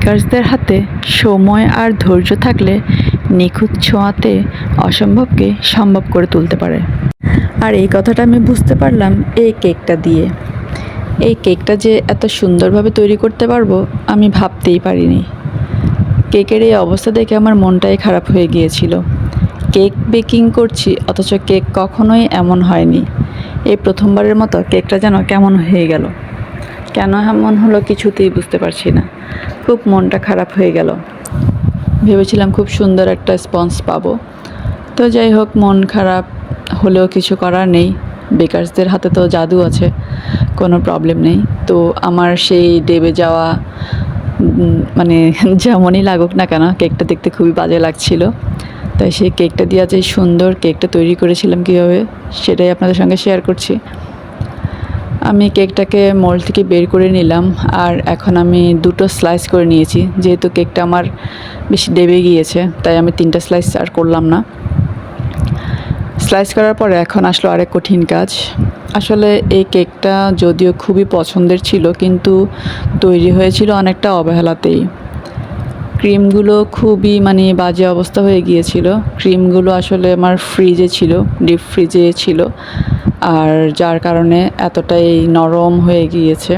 বেকারসদের হাতে সময় আর ধৈর্য থাকলে নিখুঁত ছোঁয়াতে অসম্ভবকে সম্ভব করে তুলতে পারে। আর এই কথাটা আমি বুঝতে পারলাম এই কেকটা দিয়ে। এই কেকটা যে এত সুন্দরভাবে তৈরি করতে পারবো আমি ভাবতেই পারিনি। কেকের এই অবস্থা দেখে আমার মনটাই খারাপ হয়ে গিয়েছিল। কেক বেকিং করছি অথচ কেক কখনোই এমন হয়নি। এই প্রথমবারের মতো কেকটা যেন কেমন হয়ে গেল। কেন এমন হলো কিছুতেই বুঝতে পারছি না। খুব মনটা খারাপ হয়ে গেল। ভেবেছিলাম খুব সুন্দর একটা স্পঞ্জ পাবো। তো যাই হোক, মন খারাপ হলেও কিছু করার নেই। বেকারসদের হাতে তো জাদু আছে, কোনো প্রবলেম নেই। তো আমার সেই ডেবে যাওয়া মানে যেমনই লাগুক না কেন, কেকটা দেখতে খুবই বাজে লাগছিল। তাই সেই কেকটা দিয়ে যে সুন্দর কেকটা তৈরি করেছিলাম কীভাবে, সেটাই আপনাদের সঙ্গে শেয়ার করছি। আমি কেকটাকে মোল্ড থেকে বের করে নিলাম, আর এখন আমি 2টো স্লাইস করে নিয়েছি। যেহেতু কেকটা আমার বেশি ডেবে গিয়েছে তাই আমি 3টা স্লাইস আর করলাম না। স্লাইস করার পরে এখন আসলো আরেক কঠিন কাজ। আসলে এই কেকটা যদিও খুবই পছন্দের ছিল, কিন্তু তৈরি হয়েছিল অনেকটা অবহেলাতেই। ক্রিমগুলো খুবই বাজে অবস্থা হয়ে গিয়েছিল। ক্রিমগুলো আসলে আমার ফ্রিজে ছিল, ডিপ ফ্রিজে ছিল, আর যার কারণে এতটাই নরম হয়ে গিয়েছে।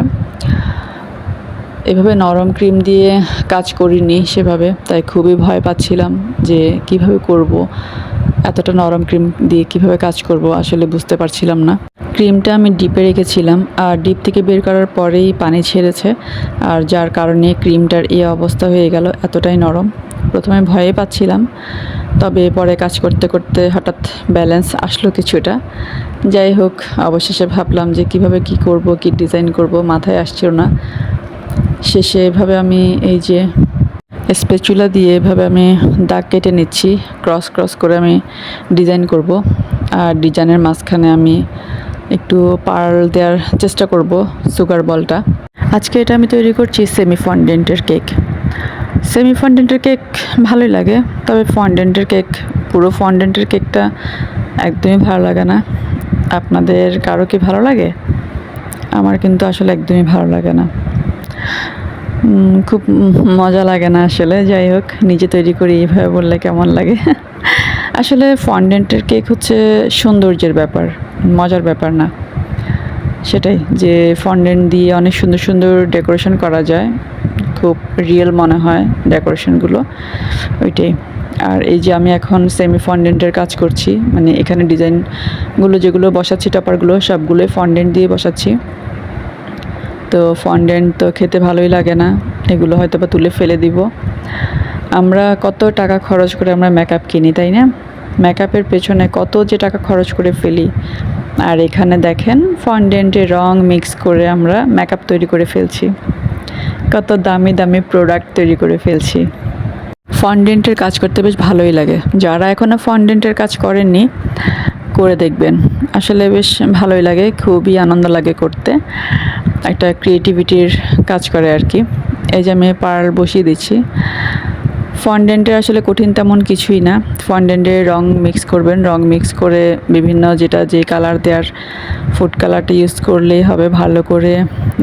এভাবে নরম ক্রিম দিয়ে কাজ করিনি সেভাবে, তাই খুবই ভয় পাচ্ছিলাম যে কিভাবে করব। এতটা নরম ক্রিম দিয়ে কিভাবে কাজ করব আসলে বুঝতে পারছিলাম না। ক্রিমটা আমি ডিপে রেখেছিলাম, আর ডিপ থেকে বের করার পরেই পানি ছেড়েছে, আর যার কারণে ক্রিমটার এই অবস্থা হয়ে গেল, এতটাই নরম। প্রথমে ভয়ে পাচ্ছিলাম, তবে পরে কাজ করতে করতে হঠাৎ ব্যালেন্স আসলো কিছুটা। যাই হোক, অবশেষে ভাবলাম যে কিভাবে কি করব, কি ডিজাইন করব, মাথায় আসছিল না। শেষে এভাবে আমি এই যে স্প্যাচুলা দিয়ে এভাবে আমি দাগ কেটে নিচ্ছি, ক্রস ক্রস করে আমি ডিজাইন করব। আর ডিজাইনের মাঝখানে আমি একটু পার্ল দেওয়ার চেষ্টা করব, সুগার বলটা। আজকে এটা আমি তৈরি করছি সেমি ফন্ডেন্টের কেক। সেমি ফন্ডেন্টের কেক ভালোই লাগে, তবে ফন্ডেন্টের কেক, পুরো ফন্ডেন্টের কেকটা একদমই ভালো লাগে না। আপনাদের কারো কি ভালো লাগে? আমার কিন্তু আসলে একদমই ভালো লাগে না, খুব মজা লাগে না আসলে। যাই হোক, নিজে তৈরি করি এইভাবে বললে কেমন লাগে। আসলে ফন্ডেন্টের কেক হচ্ছে সৌন্দর্যের ব্যাপার, মজার ব্যাপার না। সেটাই, যে ফন্ডেন্ট দিয়ে অনেক সুন্দর সুন্দর ডেকোরেশন করা যায়, খুব রিয়েল মনে হয় ডেকোরেশনগুলো, ওইটাই। আর এই যে আমি এখন সেমি ফন্ডেন্টের কাজ করছি, এখানে ডিজাইনগুলো যেগুলো বসাচ্ছি, টপারগুলো সবগুলোই ফন্ডেন্ট দিয়ে বসাচ্ছি। তো ফন্ডেন্ট তো খেতে ভালোই লাগে না, এগুলো হয়তো বা তুলে ফেলে দিব। আমরা কত টাকা খরচ করে আমরা মেকআপ কিনি, তাই না? মেকআপের পেছনে কত যে টাকা খরচ করে ফেলি, আর এখানে দেখেন ফন্ডেন্টে রং মিক্স করে আমরা মেকআপ তৈরি করে ফেলছি, কত দামি দামি প্রোডাক্ট তৈরি করে ফেলছি। ফন্ডেন্টের কাজ করতে বেশ ভালোই লাগে। যারা এখনও ফন্ডেন্টের কাজ করেননি, করে দেখবেন, আসলে বেশ ভালোই লাগে, খুবই আনন্দ লাগে করতে। একটা ক্রিয়েটিভিটির কাজ করে আর কি। এই যে আমি পার্ল বসিয়ে দিচ্ছি। ফন্ডেন্টের আসলে কঠিন তেমন কিছুই না। ফন্ডেন্টে রং মিক্স করবেন, রং মিক্স করে বিভিন্ন যে কালার দেওয়ার, ফুড কালারটা ইউজ করলেই হবে। ভালো করে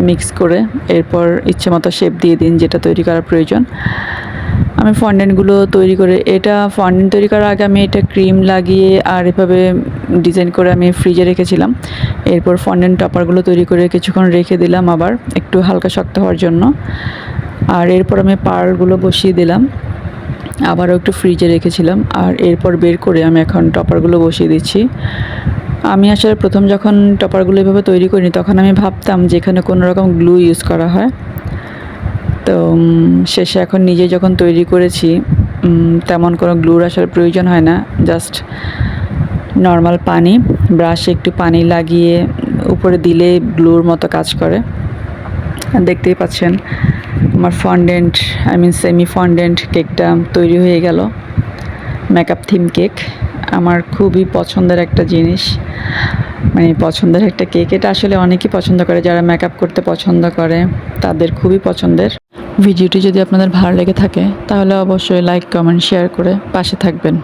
মিক্স করে এরপর ইচ্ছে মতো শেপ দিয়ে দিন যেটা তৈরি করার প্রয়োজন। আমি ফন্ডেন্টগুলো তৈরি করে, এটা ফন্ডেন্ট তৈরি করার আগে আমি এটা ক্রিম লাগিয়ে আর এভাবে ডিজাইন করে আমি ফ্রিজে রেখেছিলাম। এরপর ফন্ডেন্ট টপারগুলো তৈরি করে কিছুক্ষণ রেখে দিলাম, আবার একটু হালকা শক্ত হওয়ার জন্য। আর এরপর আমি পার্লগুলো বসিয়ে দিলাম, আবারও একটু ফ্রিজে রেখেছিলাম। আর এরপর বের করে আমি এখন টপারগুলো বসিয়ে দিচ্ছি। আমি আসলে প্রথম যখন টপারগুলো এভাবে তৈরি করিনি, তখন আমি ভাবতাম যে এখানে কোনো রকম গ্লু ইউজ করা হয়। তো শেষে এখন নিজে যখন তৈরি করেছি, তেমন কোনো গ্লুর আসলে প্রয়োজন হয় না। জাস্ট নর্মাল পানি, ব্রাশে একটু পানি লাগিয়ে উপরে দিলে গ্লুর মতো কাজ করে। দেখতেই পাচ্ছেন আমার ফন্ডেন্ট, সেমি ফন্ডেন্ট কেকটা তৈরি হয়ে গেল। মেকআপ থিম কেক আমার খুবই পছন্দের একটা জিনিস, পছন্দের একটা কেক। এটা আসলে অনেকেই পছন্দ করে, যারা মেকআপ করতে পছন্দ করে তাদের খুবই পছন্দের। ভিডিওটি যদি আপনাদের ভালো লেগে থাকে তাহলে অবশ্যই লাইক, কমেন্ট, শেয়ার করে পাশে থাকবেন।